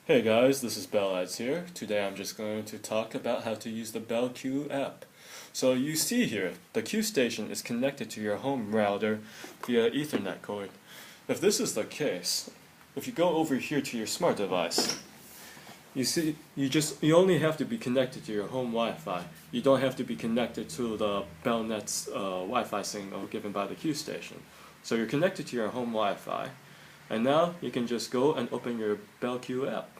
Hey guys, this is Belleds here. Today I'm just going to talk about how to use the BellQ app. So you see here, the Q station is connected to your home router via Ethernet cord. If this is the case, if you go over here to your smart device, you see you only have to be connected to your home Wi-Fi. You don't have to be connected to the Bellnet's Wi-Fi signal given by the Q station. So you're connected to your home Wi-Fi. And now you can just go and open your BellQ app.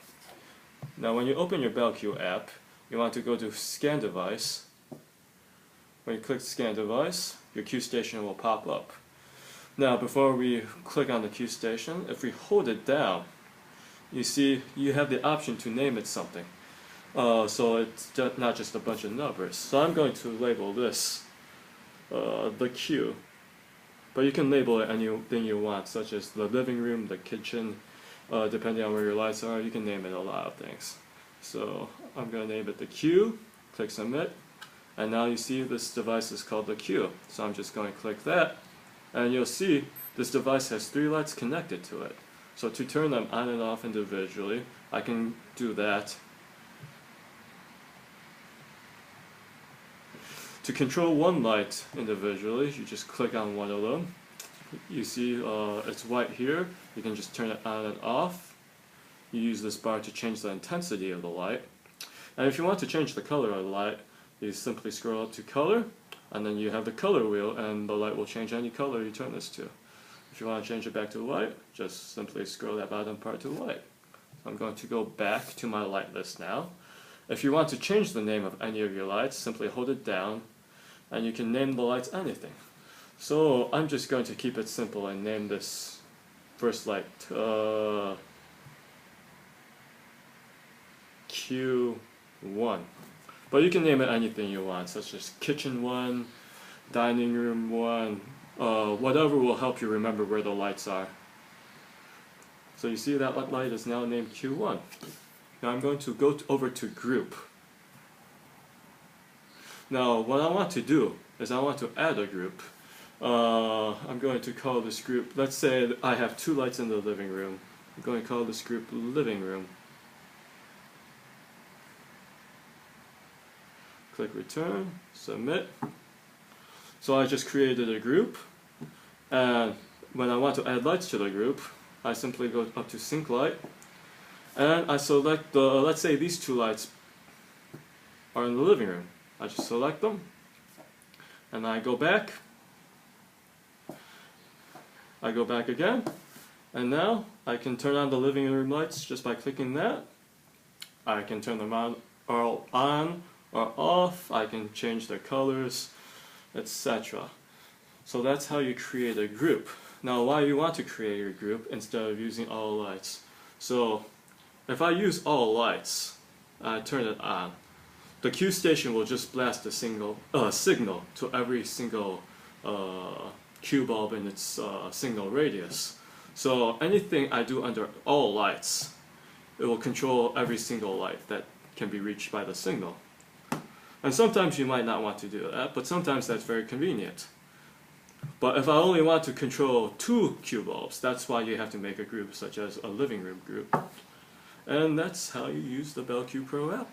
Now when you open your BellQ app, you want to go to Scan Device. When you click Scan Device, your Q station will pop up. Now before we click on the Q station, if we hold it down, you see you have the option to name it something. So it's not just a bunch of numbers. So I'm going to label this the Q. But you can label it anything you want, such as the living room, the kitchen, depending on where your lights are. You can name it a lot of things. So I'm going to name it the Q, click Submit, and now you see this device is called the Q. So I'm just going to click that, and you'll see this device has 3 lights connected to it. So to turn them on and off individually, I can do that. To control one light individually, you just click on one of them. You see it's white here. You can just turn it on and off. You use this bar to change the intensity of the light. And if you want to change the color of the light, you simply scroll up to color, and then you have the color wheel, and the light will change any color you turn this to. If you want to change it back to white, just simply scroll that bottom part to white. I'm going to go back to my light list now. If you want to change the name of any of your lights, simply hold it down, and you can name the lights anything. So I'm just going to keep it simple and name this first light Q1. But you can name it anything you want, such as kitchen 1, dining room 1, whatever will help you remember where the lights are. So you see that light is now named Q1. Now I'm going to go over to group. Now what I want to do is I want to add a group. I'm going to call this group, let's say that I have 2 lights in the living room. I'm going to call this group living room. Click return, submit. So I just created a group, and when I want to add lights to the group, I simply go up to sync light, and I select the, let's say these 2 lights are in the living room. I just select them, and I go back again, and now I can turn on the living room lights just by clicking that. I can turn them on or off, I can change their colors, etc. So that's how you create a group. Now why you want to create your group instead of using all lights. So if I use all lights, I turn it on, the Q station will just blast a signal to every single Q bulb in its signal radius. So anything I do under all lights, it will control every single light that can be reached by the signal. And sometimes you might not want to do that, but sometimes that's very convenient. But if I only want to control 2 Q bulbs, that's why you have to make a group such as a living room group. And that's how you use the BellQ Pro app.